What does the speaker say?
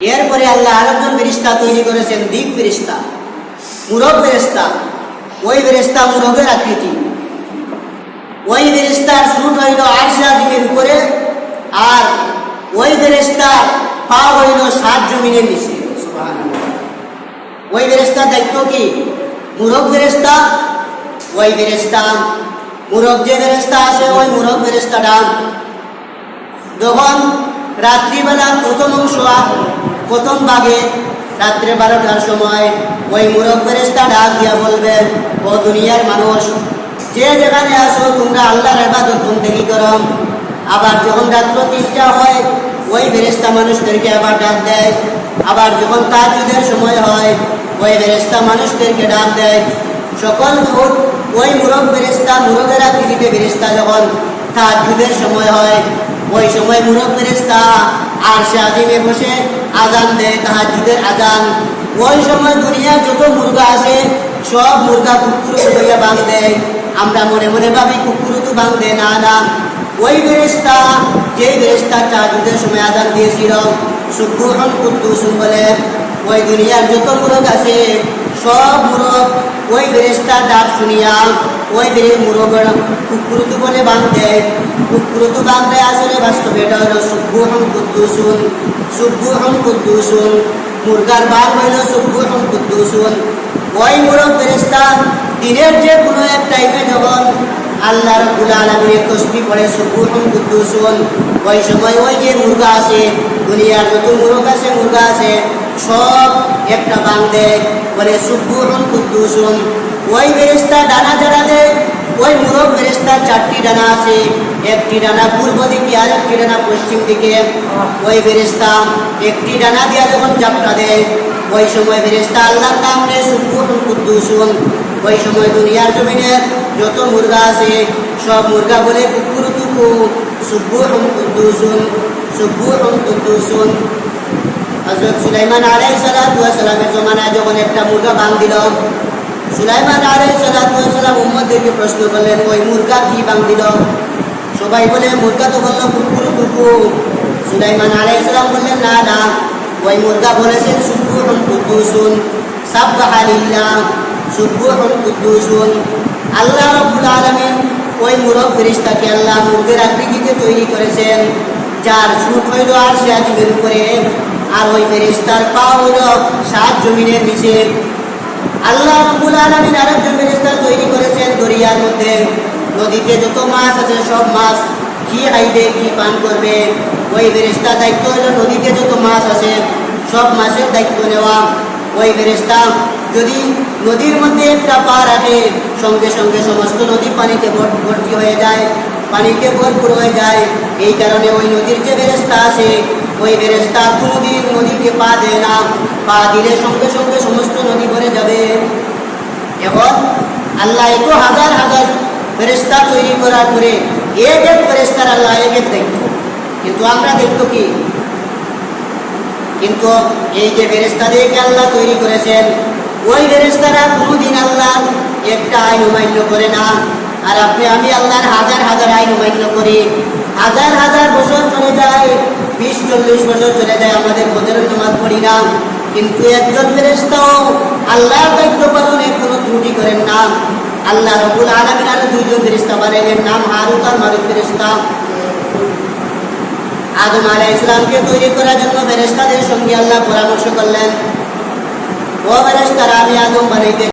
এরপরে আল্লাহ আরেকজন ফেরেশতা তৈরি করেছেন দিক ফেরেশতা, মুরগ ফেরেশতা। ওই ফেরেশতা মুরগের আকৃতি। ওই ফেরেশতার শুট হইল আরশে আজিমের উপরে, আর ওই ফেরেশতার পা হইল 7 জমিনের নিচে। সুবহানাল্লাহ। ওই ফেরেশতার দায়িত্ব কি? মুরগ ফেরেশতা। ওই ফেরেশতা মুরগ যে ফেরেশতা আছে, ওই মুরগ ফেরেশতাটা যখন রাত্রিবেলা প্রথম ভাগে রাত্রে 12টার সময় ওই মুরগ ফেরেশতা ডাক দিয়া বলবেন, ও দুনিয়ার মানুষ, যে যেখানে আসো তোমরা আল্লাহর ইবাদত বন্দেগী করো। আবার যখন রাত্র 3টা হয়, ওই ফেরেশতা মানুষদেরকে আবার ডাক দেয়। আবার যখন তাহাজ্জুদের সময় হয়, ওই ফেরেশতা মানুষদেরকে ডাক দেয়। সকল ওই মুরগ ফেরেশতা, মুরগের আকৃতিতে ফেরেশতা যখন তাহাজ্জুদের সময় হয়, ওই সময় মুরগ ফেরেশতা আরশে আজিমে বসে আজান দেয়, তাহাজ্জুদের আজান। ওই সময় দুনিয়ার যত মুরগা আছে সব মুরগা কুকুরু হইয়া বাঁধ দেয়। আমরা মনে মনে ভাবি কুকুরু তো বাঁধ দেয় না, না। ওই ফেরেশতা, যে ফেরেশতা তাহাজ্জুদের সময় আজান দিয়েছিল, সুবহান কুদ্দুসুন বলে, ওই দুনিয়ার যত মুরগ আছে সব মুরগ ওই ফেরেশতার ডাক শুনিয়া ওই মুরগের কুকুরু বলে বাঁধ দেয়। কুকুরু বাঁধ দেয়, আসলে বাস্তবে এটা হলো সুবহান কুদ্দুসুন, সুবহান কুদ্দুসুন। মুরগার বাঘ হইল সুবহান কুদ্দুসুন। ওই মুরগ ফেরেশতা দিনের যে কোনো এক টাইমে যখন আল্লাহ রাব্বুল আলামিনের তাসবিহ পড়ে সুবহান কুদ্দুসুন, ওই সময় ওই যে মুরগা আছে, দুনিয়ার যত মুরগা আছে সব একটা বাং দেয়, বলে সুবহান কুদ্দুসুন। ওই ফেরেশতা ডানা যারা দেয়, ওই মুরগ ফেরেশতার 4টি ডানা আছে, একটি ডানা পূর্ব দিকে আর একটি ডানা পশ্চিম দিকে। ওই ফেরেশতা একটি ডানা দিয়া যখন ঝাপটা দেয়, ওই সময় ফেরেশতা আল্লাহর নাম নেয় সুবহান কুদ্দুসুন। ওই সময় দুনিয়ার জমিনে যত মুরগা আছে সব মুরগা বলে কুকুরুতুকু সুবহান কুদ্দুসুন, সুবহান কুদ্দুসুন। হযরত সুলাইমান আলাইহিস সালাতু ওয়াস সালামের জমানায় যখন একটা মুরগা বাং দিল, সুলাইমান আলাইহিস সালাতু ওয়াস সালাম উম্মতদেরকে প্রশ্ন করলেন, ওই মুরগা কি বাং দিল? সবাই বলে মুরগা তো বলল কুকুরুতুকু। সুলাইমান আলাইহিস সালাম বললেন, না না, ওই মুরগা বলেছেন সুবহান কুদ্দুসুন, সাবহানা লিল্লাহ, সুবহান কুদ্দুসুন। আল্লাহ রাব্বুল আলামিন ওই মুরগ ফেরেশতাকে আল্লাহ মুরগের আকৃতিতে তৈরি করেছেন, যার শুট হইল আরশে আজিমের উপরে, আর ওই ফেরেশতার পা হইল 7 জমিনের নিচে। আল্লাহ রাব্বুল আলামিন আরেকজন ফেরেশতা তৈরি করেছেন দরিয়ার মধ্যে। নদীতে যত মাছ আছে সব মাছ কি খাইবে, কি পান করবে, ওই ফেরেশতার দায়িত্ব হইল নদীতে যত মাছ আছে সব মাছের দায়িত্ব নেওয়া। ওই ফেরেশতা যদি নদীর মধ্যে একটা পা রাখে, সঙ্গে সঙ্গে সমস্ত নদী পানিতে ভর্তি হয়ে যায়, পানিতে ভরপুর হয়ে যায়। এই কারণে ওই নদীর যে ফেরেশতা আছে, ওই ফেরেশতা কোনোদিন নদীকে পা দেয় না। পা দিলে সঙ্গে সঙ্গে সমস্ত নদী ভরে যাবে। এখন আল্লাহ এত হাজার হাজার ফেরেশতা তৈরি করার পরে এক এক ফেরেশতার আল্লাহ এক এক দায়িত্ব, কিন্তু আমরা দেখতো কি? কিন্তু এই যে ফেরেশতাদেরকে আল্লাহ তৈরি করেছেন, ওই ফেরেশতারা কোনোদিন আল্লাহ একটা আইন অমান্য করে না। আর আপনি আমি আল্লাহর হাজার হাজার আইন অমান্য করি। হাজার হাজার বছর চলে যায়, 20-40 বছর চলে যায়, আমাদের ফজরের নামাজ পড়ি না। কিন্তু একজন ফেরেশতাও আল্লাহর দায়িত্ব পালনে কোনো ত্রুটি করেন না। আল্লাহ রাব্বুল আলামিন আরো 2জন ফেরেশতা বানাইলেন, নাম হারুত আর মারুত ফেরেশতা। আদম আলাইহিস সালামকে তৈরি করার জন্য ফেরেশতাদের সঙ্গে আল্লাহ পরামর্শ করলেন, ও ফেরেশতারা, আমি আদম বানাইতে